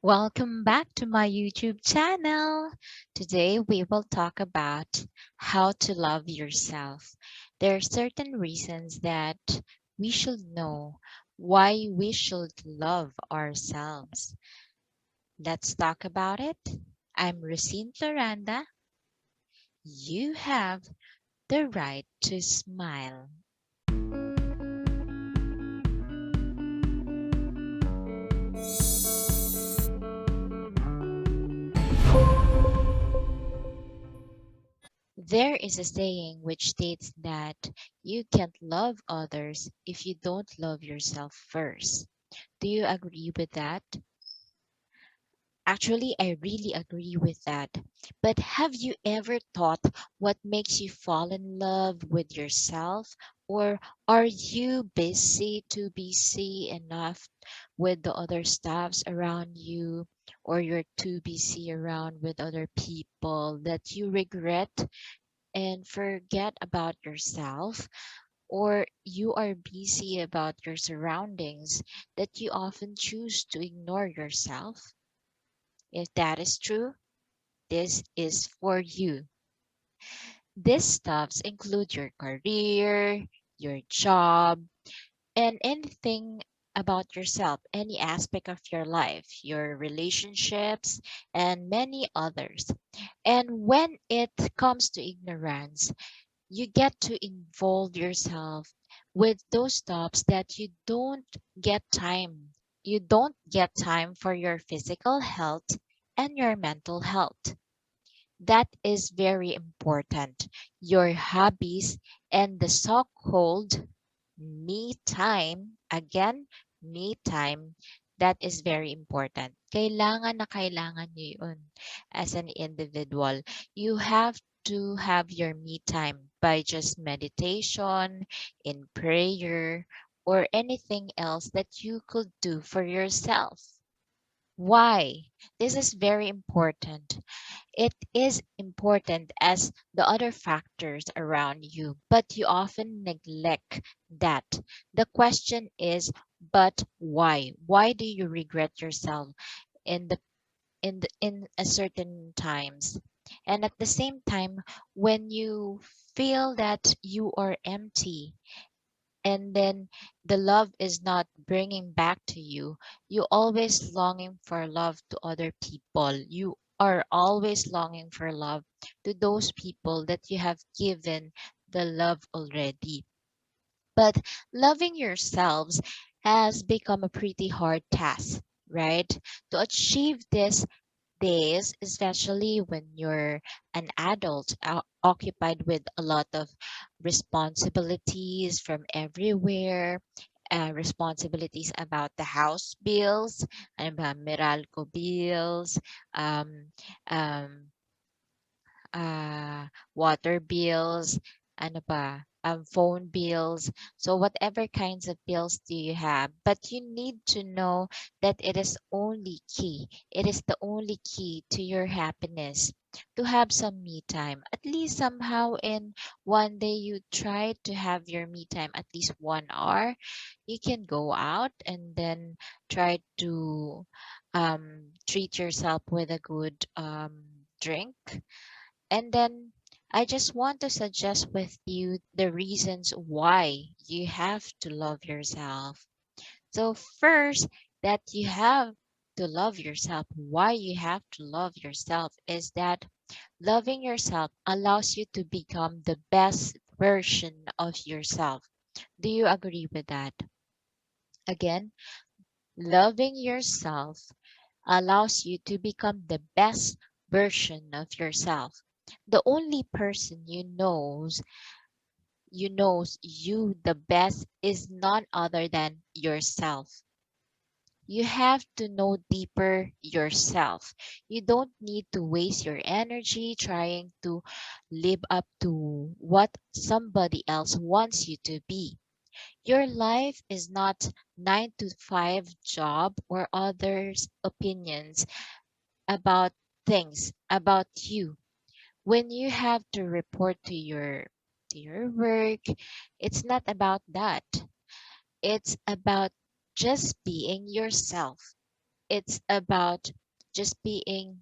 Welcome back to my YouTube channel. Today we will talk about how to love yourself. There are certain reasons that we should know why we should love ourselves. Let's talk about it. I'm Rosine Floranda. You have the right to smile. There is a saying which states that you can't love others if you don't love yourself first. Do you agree with that? Actually, I really agree with that. But have you ever thought what makes you fall in love with yourself? Or are you too busy enough with the other stuffs around you? Or you're too busy around with other people that you regret and forget about yourself? Or you are busy about your surroundings that you often choose to ignore yourself? If that is true, this is for you. These stuffs include your career, your job, and anything about yourself, any aspect of your life, your relationships, and many others. And when it comes to ignorance, you get to involve yourself with those stops that you don't get time. You don't get time for your physical health and your mental health. That is very important. Your hobbies and the so-called me time, again, me time, that is very important. Kailangan niyo yun as an individual. You have to have your me time by just meditation, in prayer, or anything else that you could do for yourself. Why? This is very important. It is important as the other factors around you, but you often neglect that. The question is, but why? Why do you regret yourself in in a certain times? And at the same time, when you feel that you are empty and then the love is not bringing back to you, you always longing for love to other people. You are always longing for love to those people that you have given the love already. But loving yourselves has become a pretty hard task, right? To achieve this days, especially when you're an adult occupied with a lot of responsibilities from everywhere, responsibilities about the house bills, ano ba, Meralco bills, um, um, water bills, ano ba, phone bills. So whatever kinds of bills do you have, but you need to know that it is only key. It is the only key to your happiness to have some me time. At least somehow in one day you try to have your me time at least 1 hour. You can go out and then try to treat yourself with a good drink, and then I just want to suggest with you the reasons why you have to love yourself. So, first, that you have to love yourself, why you have to love yourself is that loving yourself allows you to become the best version of yourself. Do you agree with that? Again, loving yourself allows you to become the best version of yourself. The only person you knows you the best is none other than yourself. You have to know deeper yourself. You don't need to waste your energy trying to live up to what somebody else wants you to be. Your life is not 9 to 5 job or others' opinions about things about you. When you have to report to your work, it's not about that. It's about just being yourself. it's about just being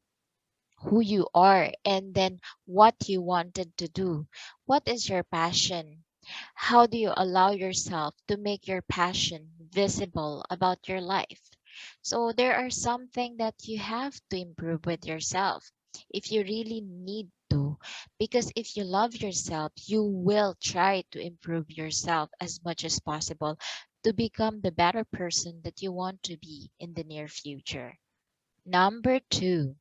who you are and then what you wanted to do. What is your passion? How do you allow yourself to make your passion visible about your life? So there are something that you have to improve with yourself if you really need to. Because if you love yourself, you will try to improve yourself as much as possible to become the better person that you want to be in the near future. Number two,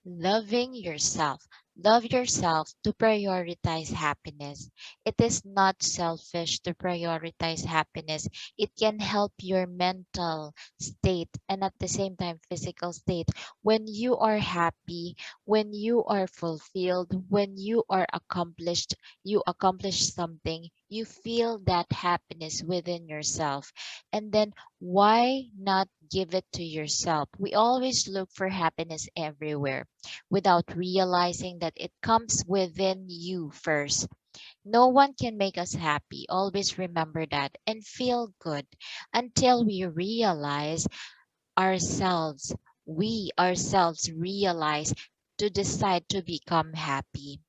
loving yourself. Love yourself to prioritize happiness. It is not selfish to prioritize happiness. It can help your mental state and at the same time physical state. When you are happy, when you are fulfilled, when you are accomplished, you accomplish something, you feel that happiness within yourself. And then why not give it to yourself? We always look for happiness everywhere without realizing that it comes within you first. No one can make us happy. Always remember that and feel good until we realize ourselves, we ourselves realize to decide to become happy.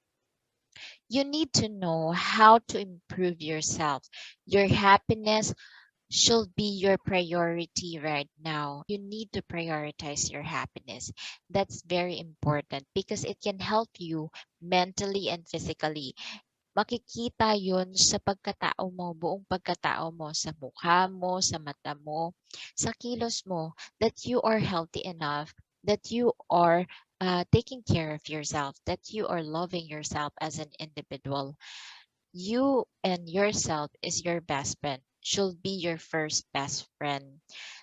You need to know how to improve yourself. Your happiness should be your priority right now. You need to prioritize your happiness. That's very important because it can help you mentally and physically. Makikita yun sa pagkatao mo, buong pagkatao mo, sa mukha mo, sa mata mo, sa kilos mo, that you are healthy enough, that you are taking care of yourself, that you are loving yourself as an individual. You and yourself is your best friend, should be your first best friend.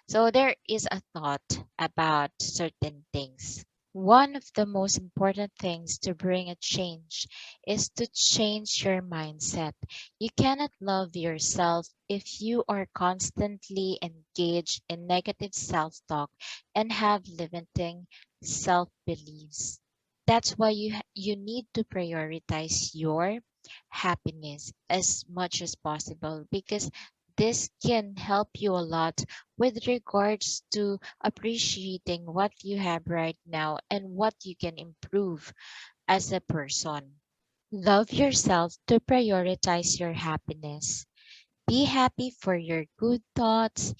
So there is a thought about certain things. One of the most important things to bring a change is to change your mindset. You cannot love yourself if you are constantly engaged in negative self talk and have limiting self beliefs. That's why you need to prioritize your happiness as much as possible because this can help you a lot with regards to appreciating what you have right now and what you can improve as a person. Love yourself to prioritize your happiness. Be happy for your good thoughts,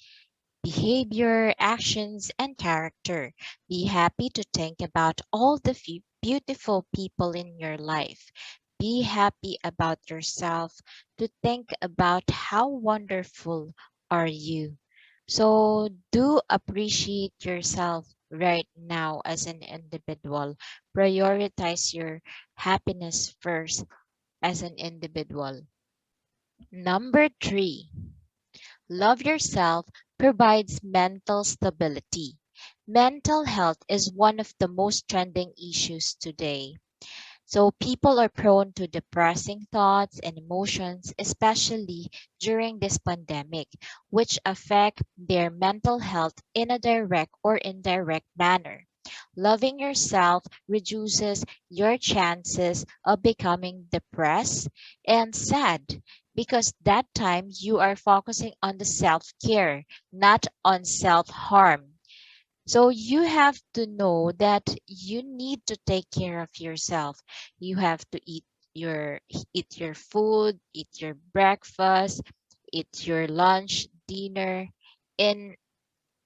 behavior, actions, and character. Be happy to think about all the beautiful people in your life. Be happy about yourself to think about how wonderful are you. So do appreciate yourself right now as an individual. Prioritize your happiness first as an individual. Number three, love yourself provides mental stability. Mental health is one of the most trending issues today. So people are prone to depressing thoughts and emotions, especially during this pandemic, which affect their mental health in a direct or indirect manner. Loving yourself reduces your chances of becoming depressed and sad because that time you are focusing on the self care, not on self harm. So you have to know that you need to take care of yourself. You have to eat your food, eat your breakfast, eat your lunch, dinner in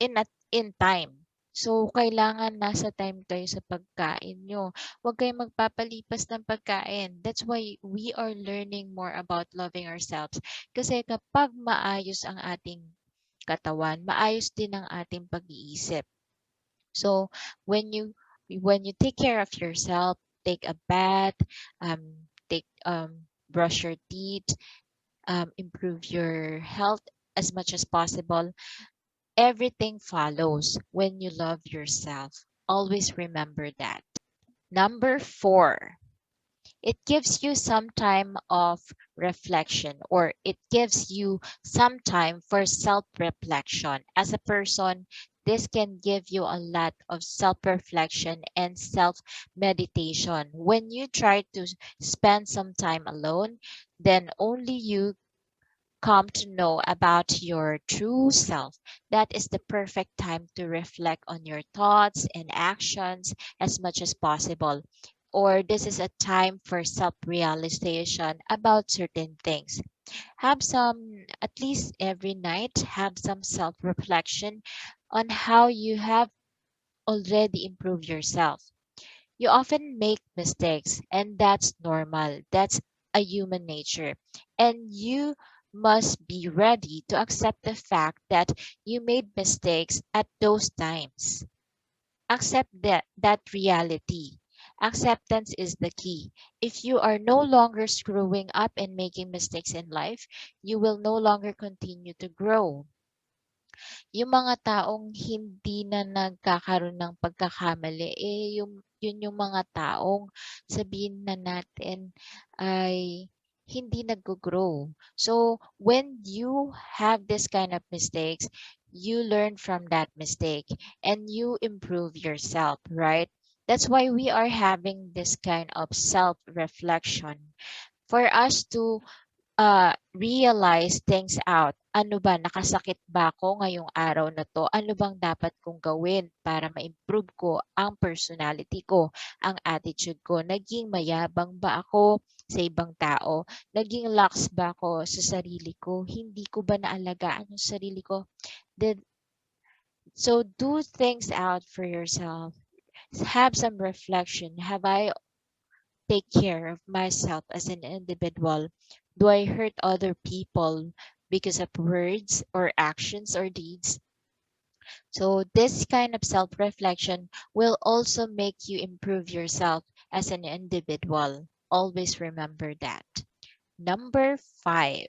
in time. So kailangan nasa time kayo sa pagkain nyo. Huwag kayong magpapalipas ng pagkain. That's why we are learning more about loving ourselves. Kasi kapag maayos ang ating katawan, maayos din ang ating pag-iisip. So when you take care of yourself, take a bath, take brush your teeth, improve your health as much as possible. Everything follows when you love yourself. Always remember that. Number four, it gives you some time of reflection, or it gives you some time for self reflection. As a person, this can give you a lot of self reflection and self meditation. When you try to spend some time alone, then only you come to know about your true self, that is the perfect time to reflect on your thoughts and actions as much as possible. Or this is a time for self realization about certain things. Have some, at least every night, have some self reflection on how you have already improved yourself. You often make mistakes, and that's normal. That's a human nature. And you must be ready to accept the fact that you made mistakes at those times. Accept that reality. Acceptance is the key. If you are no longer screwing up and making mistakes in life, you will no longer continue to grow. Yung mga taong hindi na nagkakaroon ng pagkakamali, yun yung mga taong sabihin na natin ay hindi naggo-grow. So, when you have this kind of mistakes, you learn from that mistake and you improve yourself, right? That's why we are having this kind of self-reflection for us to realize things out. Ano ba, nakasakit ba ako ngayong araw na 'to? Ano bang dapat kong gawin para ma-improve ko ang personality ko, ang attitude ko? Naging mayabang ba ako sa ibang tao? Naging lax ba ako sa sarili ko? Hindi ko ba naalagaan yung sarili ko? Did, so do things out for yourself. Have some reflection. Have I take care of myself as an individual? Do I hurt other people because of words or actions or deeds? So, this kind of self reflection will also make you improve yourself as an individual. Always remember that. Number five,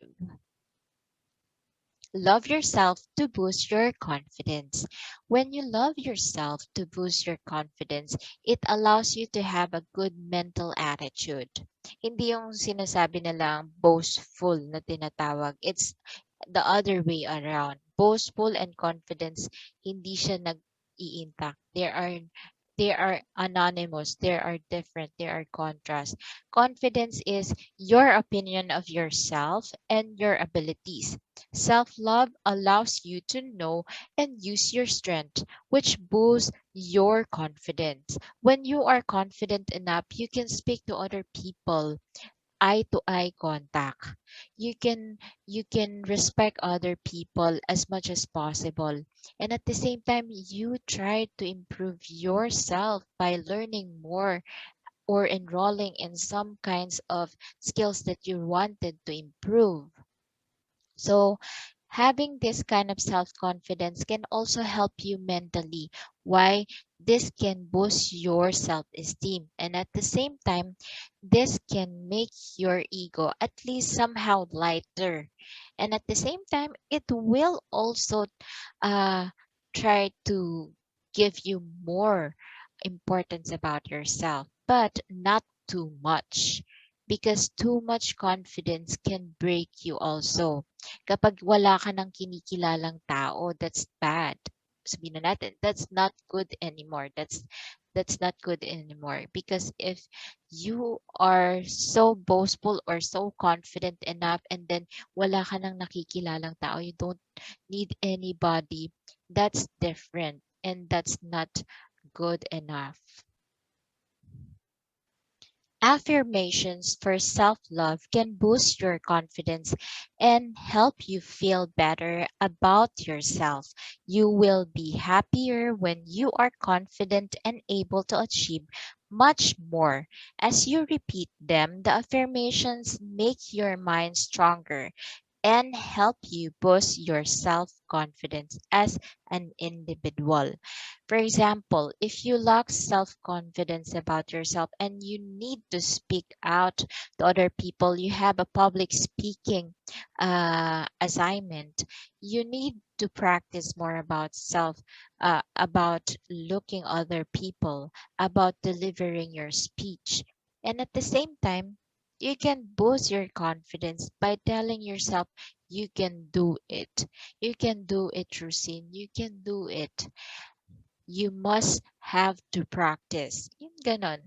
love yourself to boost your confidence. When you love yourself to boost your confidence, it allows you to have a good mental attitude. Hindi yung sinasabi na lang boastful na tinatawag. It's the other way around. Boastful and confidence, hindi siya nag-iintak. They are anonymous, they are different, they are contrast. Confidence is your opinion of yourself and your abilities. Self-love allows you to know and use your strength, which boosts your confidence. When you are confident enough, you can speak to other people, eye to eye contact. You can respect other people as much as possible. And at the same time, you try to improve yourself by learning more or enrolling in some kinds of skills that you wanted to improve. So, having this kind of self confidence can also help you mentally. Why? This can boost your self esteem. And at the same time, this can make your ego at least somehow lighter. And at the same time, it will also uh, try to give you more importance about yourself, but not too much. Because too much confidence can break you also. Kapag wala ka ng kinikilalang tao, that's bad. Sabihin na natin, that's not good anymore. That's not good anymore. Because if you are so boastful or so confident enough and then wala ka ng nakikilalang tao, you don't need anybody, that's different and that's not good enough. Affirmations for self love can boost your confidence and help you feel better about yourself. You will be happier when you are confident and able to achieve much more. As you repeat them, the affirmations make your mind stronger and help you boost your self confidence as an individual. For example, if you lack self confidence about yourself and you need to speak out to other people, you have a public speaking assignment, you need to practice more about about looking other people, about delivering your speech. And at the same time, you can boost your confidence by telling yourself you can do it. You can do it, Rosine. You can do it. You must have to practice. Yung ganon.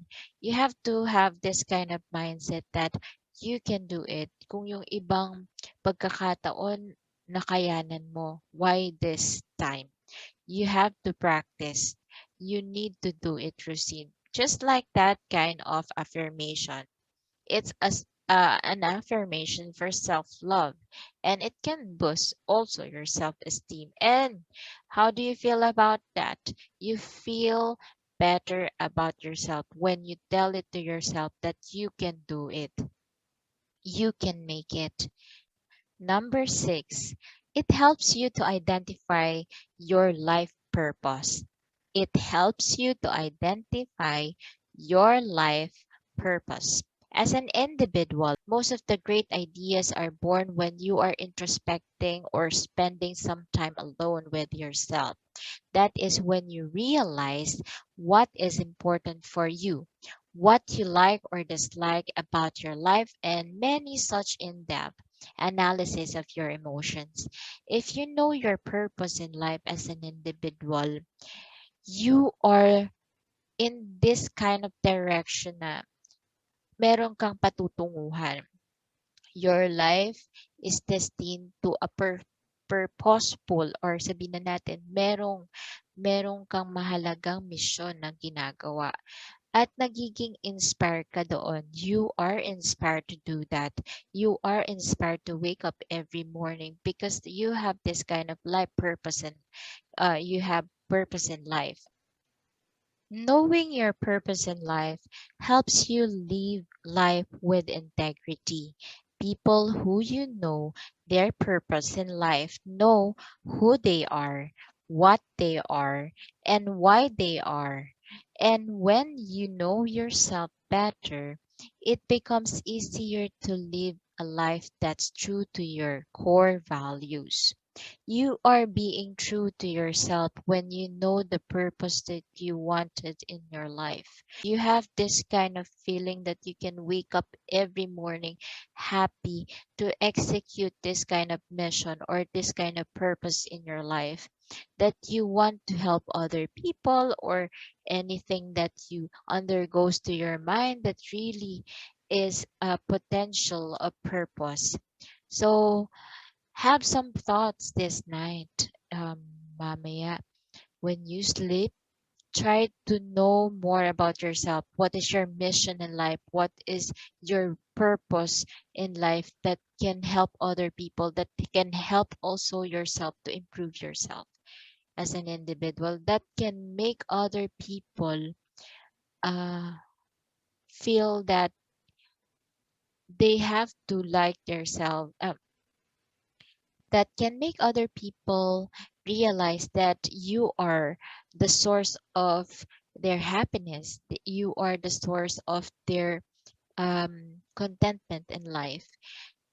You have to have this kind of mindset that You can do it. Kung yung ibang pagkakataon, nakayanan mo. Why this time? You have to practice. You need to do it, Rosine. Just like that kind of affirmation. It's an affirmation for self-love, and it can boost also your self-esteem. And how do you feel about that? You feel better about yourself when you tell it to yourself that you can do it. You can make it. Number six, it helps you to identify your life purpose. It helps you to identify your life purpose. As an individual, most of the great ideas are born when you are introspecting or spending some time alone with yourself. That is when you realize what is important for you, what you like or dislike about your life, and many such in depth analysis of your emotions. If you know your purpose in life as an individual, you are in this kind of direction na meron kang patutunguhan. Your life is destined to a purposeful, or sabihin na natin, merong kang mahalagang misyon na ginagawa at nagiging inspired ka doon. You are inspired to do that. You are inspired to wake up every morning because you have this kind of life purpose, and you have purpose in life. Knowing your purpose in life helps you live life with integrity. People who you know their purpose in life know who they are, what they are, and why they are. And when you know yourself better, it becomes easier to live a life that's true to your core values. You are being true to yourself when you know the purpose that you wanted in your life. You have this kind of feeling that you can wake up every morning happy to execute this kind of mission or this kind of purpose in your life. That you want to help other people, or anything that you undergoes to your mind that really is a potential of purpose. So have some thoughts this night, mamaya. When you sleep, try to know more about yourself. What is your mission in life? What is your purpose in life that can help other people, that can help also yourself to improve yourself as an individual, that can make other people uh, feel that they have to like themselves, that can make other people realize that you are the source of their happiness, that you are the source of their contentment in life.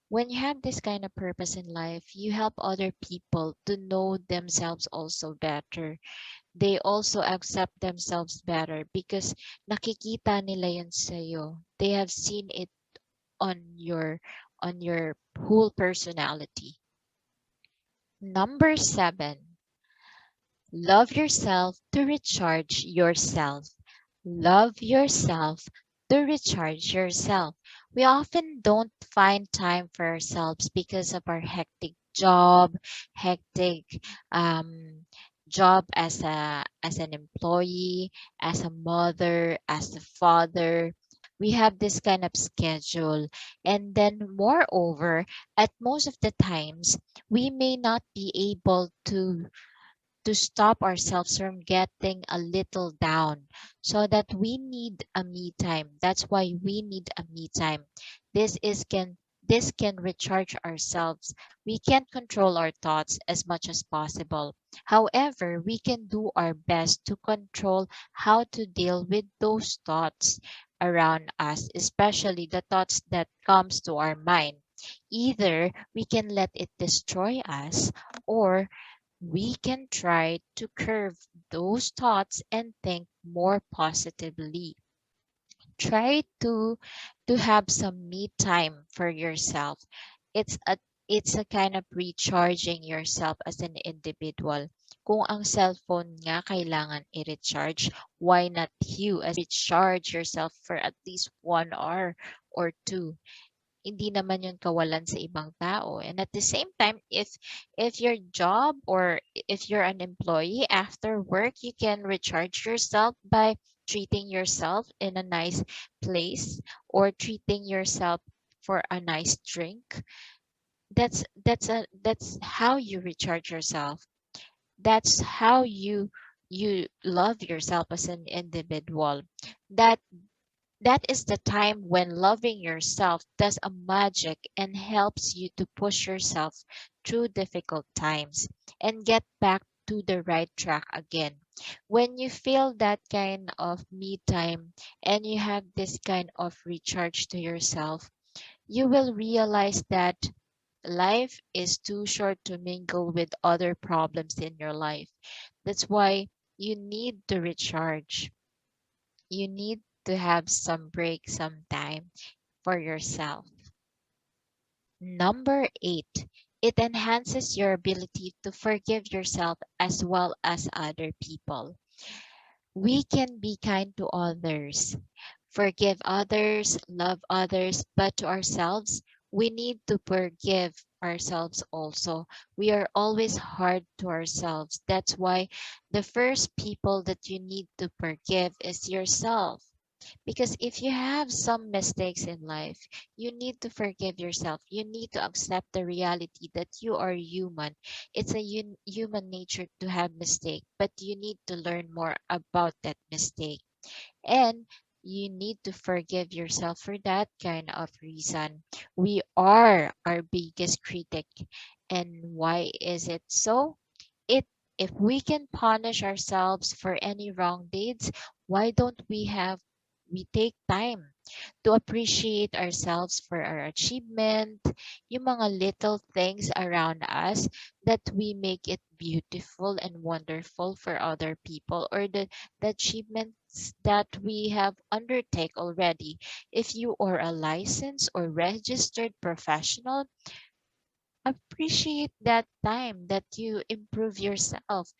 When you have this kind of purpose in life, you help other people to know themselves also better. They also accept themselves better because nakikita nila yun sa'yo. They have seen it on your whole personality. Number seven, love yourself to recharge yourself. Love yourself to recharge yourself. We often don't find time for ourselves because of our hectic um, job as an employee, as a mother, as a father. We have this kind of schedule, and then moreover, at most of the times, we may not be able to stop ourselves from getting a little down, so that we need a me time. That's why we need a me time. This can recharge ourselves. We can't control our thoughts as much as possible. However, we can do our best to control how to deal with those thoughts around us, especially the thoughts that comes to our mind. Either we can let it destroy us, or we can try to curve those thoughts and think more positively. Try to have some me time for yourself. It's a it's a kind of recharging yourself as an individual. Kung ang cellphone nga kailangan i-recharge, why not you as recharge yourself for at least 1 hour or two? Hindi naman yun kawalan sa ibang tao. And at the same time, if your job or if you're an employee after work, you can recharge yourself by treating yourself in a nice place or treating yourself for a nice drink. That's how you recharge yourself. That's how you love yourself as an individual. That that is the time when loving yourself does a magic and helps you to push yourself through difficult times and get back to the right track again. When you feel that kind of me time and you have this kind of recharge to yourself, you will realize that life is too short to mingle with other problems in your life. That's why you need to recharge. You need to have some break, some time for yourself. Number eight, it enhances your ability to forgive yourself as well as other people. We can be kind to others, forgive others, love others, but to ourselves, we need to forgive ourselves also. We are always hard to ourselves. That's why the first people that you need to forgive is yourself. Because if you have some mistakes in life, you need to forgive yourself. You need to accept the reality that you are human. It's a human nature to have mistake, but you need to learn more about that mistake. And you need to forgive yourself for that kind of reason. We are our biggest critic. And why is it so? It if we can punish ourselves for any wrong deeds, why don't we take time to appreciate ourselves for our achievement, yung mga little things around us that we make it beautiful and wonderful for other people, or the achievements that we have undertake already. If you are a licensed or registered professional, appreciate that time that you improve yourself.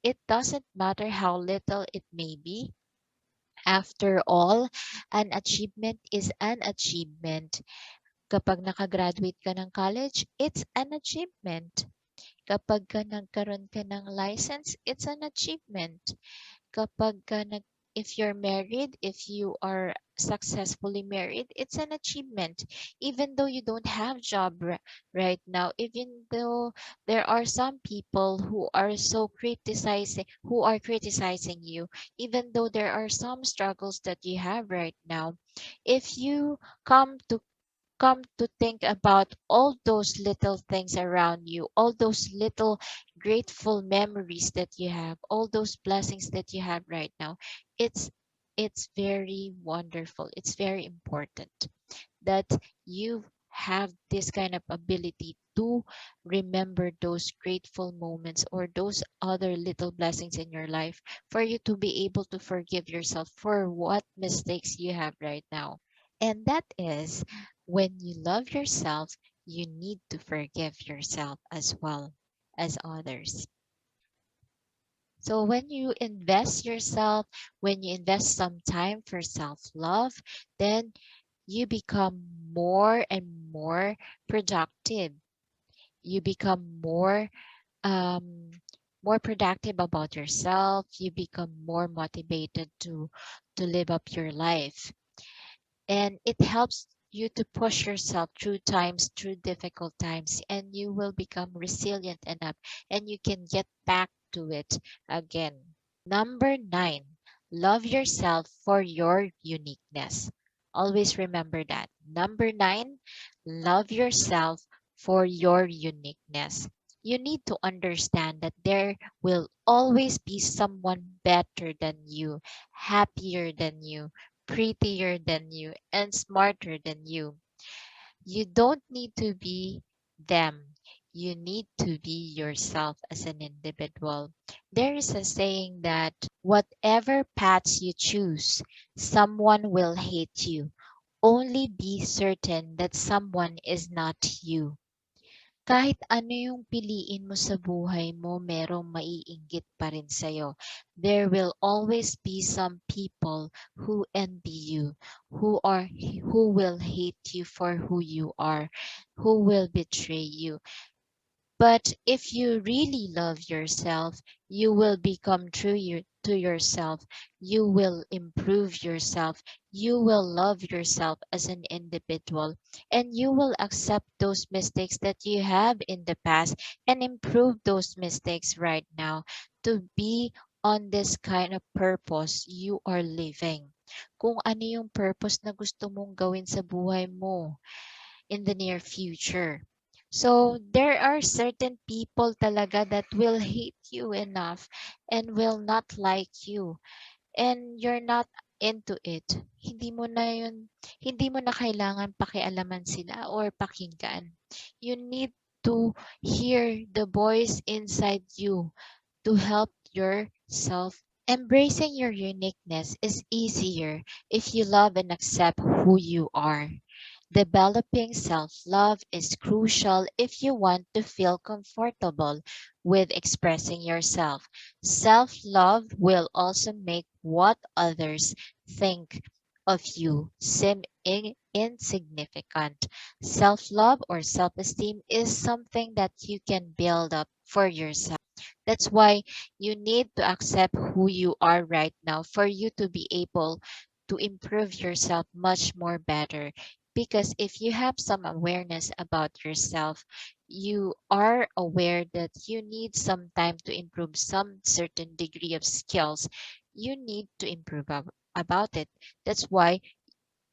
It doesn't matter how little it may be. After all, an achievement is an achievement. Kapag nakagraduate ka ng college, it's an achievement. Kapag ka nagkaroon ka ng license, it's an achievement. Kapag ka nag If you're married, if you are successfully married, it's an achievement. Even though you don't have job right now, even though there are some people who are criticizing you, even though there are some struggles that you have right now, if you come to come to think about all those little things around you, all those little grateful memories that you have, all those blessings that you have right now, it's it's very wonderful. It's very important that you have this kind of ability to remember those grateful moments or those other little blessings in your life for you to be able to forgive yourself for what mistakes you have right now. And that is when you love yourself, you need to forgive yourself as well as others. So when you invest yourself, when you invest some time for self-love, then you become more and more productive. You become um, more productive about yourself. You become more motivated to live up your life, and it helps you to push yourself through difficult times, and you will become resilient enough and you can get back to it again. Number 9, love yourself for your uniqueness. Always remember that. Number 9, love yourself for your uniqueness. You need to understand that there will always be someone better than you, happier than you, prettier than you, and smarter than you. You don't need to be them. You need to be yourself as an individual. There is a saying that whatever paths you choose, someone will hate you. Only be certain that someone is not you. Kahit ano yung piliin mo sa buhay mo, merong maiinggit pa rin sa'yo. There will always be some people who envy you, who will hate you for who you are, who will betray you. But if you really love yourself, you will become to yourself. You will improve yourself. You will love yourself as an individual. And you will accept those mistakes that you have in the past and improve those mistakes right now to be on this kind of purpose you are living. Kung ano yung purpose na gusto mong gawin sa buhay mo in the near future. So there are certain people talaga that will hate you enough and will not like you, and you're not into it. Hindi mo na kailangan pakialaman sila or pakinggan. You need to hear the voice inside you to help yourself. Embracing your uniqueness is easier if you love and accept who you are. Developing self love is crucial if you want to feel comfortable with expressing yourself. Self love will also make what others think of you seem insignificant. Self love or self esteem is something that you can build up for yourself. That's why you need to accept who you are right now for you to be able to improve yourself much more better. Because if you have some awareness about yourself, you are aware that you need some time to improve some certain degree of skills. You need to improve about it. That's why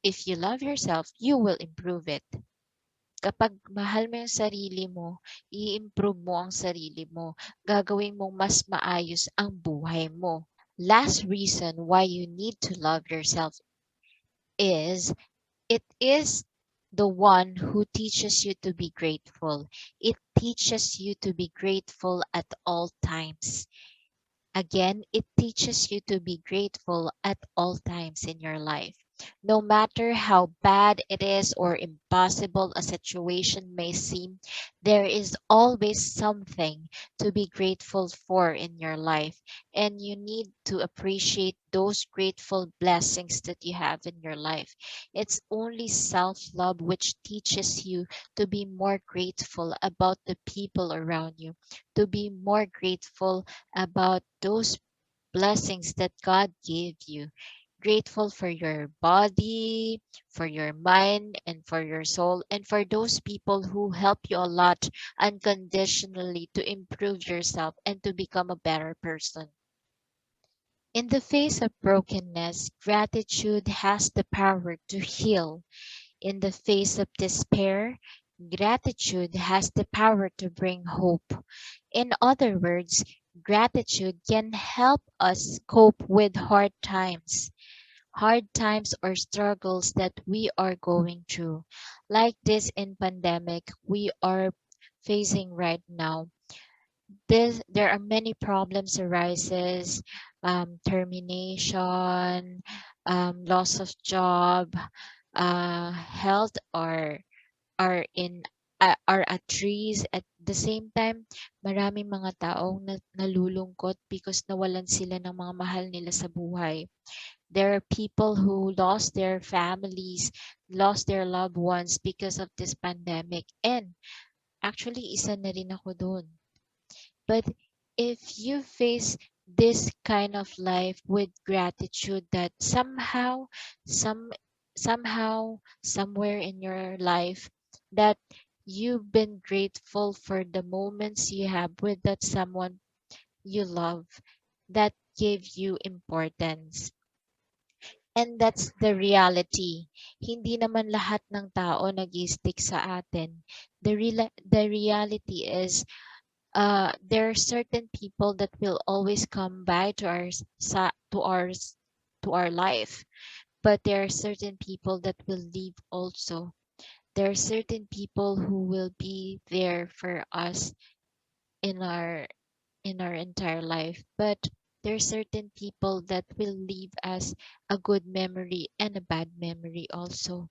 if you love yourself, you will improve it. Kapag mahal mo yung sarili mo, i-improve mo ang sarili mo, gagawin mong mas maayos ang buhay mo. Last reason why you need to love yourself is it is the one who teaches you to be grateful. It teaches you to be grateful at all times. Again, it teaches you to be grateful at all times in your life. No matter how bad it is or impossible a situation may seem, there is always something to be grateful for in your life. And you need to appreciate those grateful blessings that you have in your life. It's only self love which teaches you to be more grateful about the people around you, to be more grateful about those blessings that God gave you. Grateful for your body, for your mind, and for your soul, and for those people who help you a lot unconditionally to improve yourself and to become a better person. In the face of brokenness, gratitude has the power to heal. In the face of despair, gratitude has the power to bring hope. In other words, gratitude can help us cope with hard times or struggles that we are going through. Like this in pandemic we are facing right now. There are many problems arises, termination, loss of job, health are at trees. At the same time, maraming mga taong nalulungkot because nawalan sila ng mga mahal nila sa buhay. There are people who lost their families, lost their loved ones because of this pandemic. And actually, isa na rin ako doon. But if you face this kind of life with gratitude that some somewhere in your life that you've been grateful for the moments you have with that someone you love, that give you importance. And that's the reality. Hindi naman lahat ng tao nag-stick sa atin. The reality is there are certain people that will always come by to our life, but there are certain people that will leave also. There are certain people who will be there for us in our entire life, but there are certain people that will leave us a good memory and a bad memory also.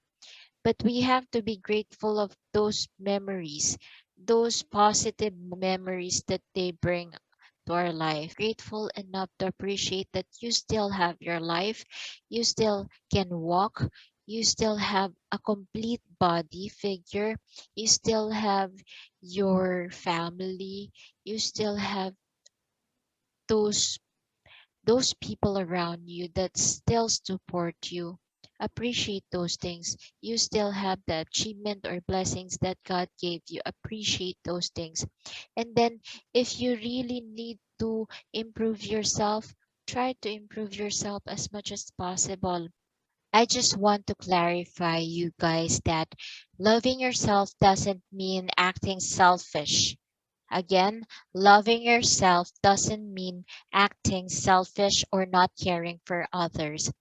But we have to be grateful of those memories, those positive memories that they bring to our life. Grateful enough to appreciate that you still have your life, you still can walk, you still have a complete body figure, you still have your family, you still have those those people around you that still support you. Appreciate those things. You still have the achievement or blessings that God gave you. Appreciate those things. And then, if you really need to improve yourself, try to improve yourself as much as possible. I just want to clarify, you guys, that loving yourself doesn't mean acting selfish. Again, loving yourself doesn't mean acting selfish or not caring for others.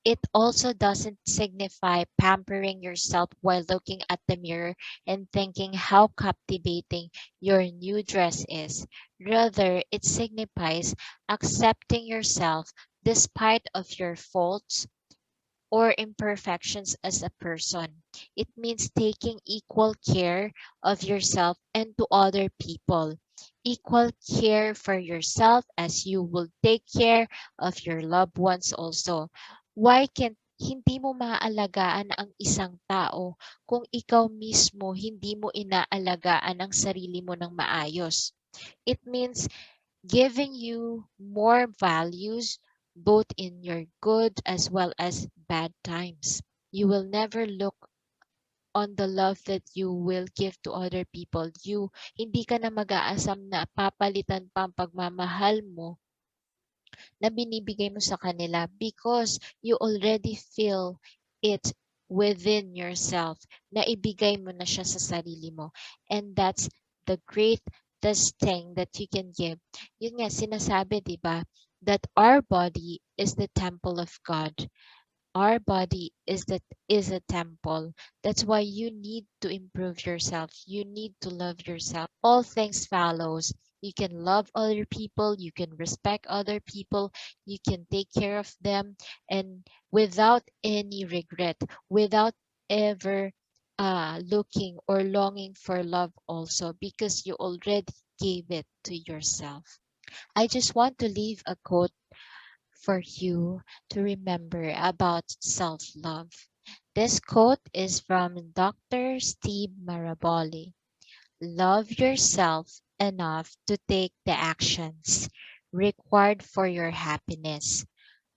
It also doesn't signify pampering yourself while looking at the mirror and thinking how captivating your new dress is. Rather, it signifies accepting yourself despite of your faults or imperfections as a person. It means taking equal care of yourself and to other people. Equal care for yourself as you will take care of your loved ones also. Why can't hindi mo maaalagaan ang isang tao kung ikaw mismo hindi mo inaalagaan ang sarili mo ng maayos? It means giving you more values both in your good as well as bad times. You will never look on the love that you will give to other people. Hindi ka na mag-aasam na papalitan pa ang pagmamahal mo na binibigay mo sa kanila because you already feel it within yourself na ibigay mo na siya sa sarili mo. And that's the greatest thing that you can give. Yun nga, sinasabi, di ba, that our body is the temple of God. Our body is a temple. That's why you need to improve yourself. You need to love yourself. All things follows. You can love other people, you can respect other people, you can take care of them, and without any regret, without ever looking or longing for love also, because you already gave it to yourself. I just want to leave a quote for you to remember about self love. This quote is from Dr. Steve Maraboli. Love yourself enough to take the actions required for your happiness.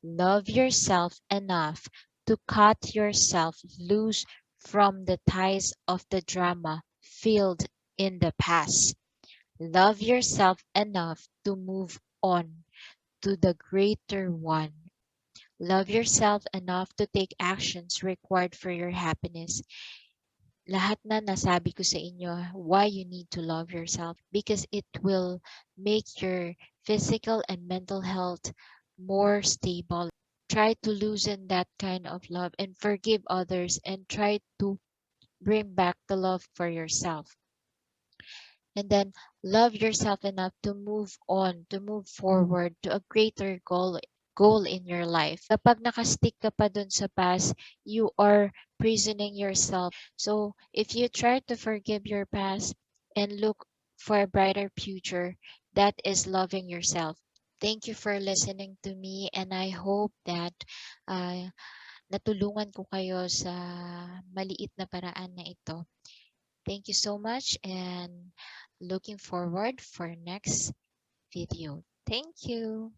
Love yourself enough to cut yourself loose from the ties of the drama filled in the past. Love yourself enough to move on to the greater one. Love yourself enough to take actions required for your happiness. Lahat na nasabi ko sa inyo why you need to love yourself because it will make your physical and mental health more stable. Try to loosen that kind of love and forgive others and try to bring back the love for yourself. And then love yourself enough to move on, to move forward to a greater goal in your life. Kapag nakastick ka pa dun sa past, you are prisoning yourself. So if you try to forgive your past and look for a brighter future, that is loving yourself. Thank you for listening to me and I hope that uh, natulungan ko kayo sa maliit na paraan na ito. Thank you so much and looking forward for next video. Thank you.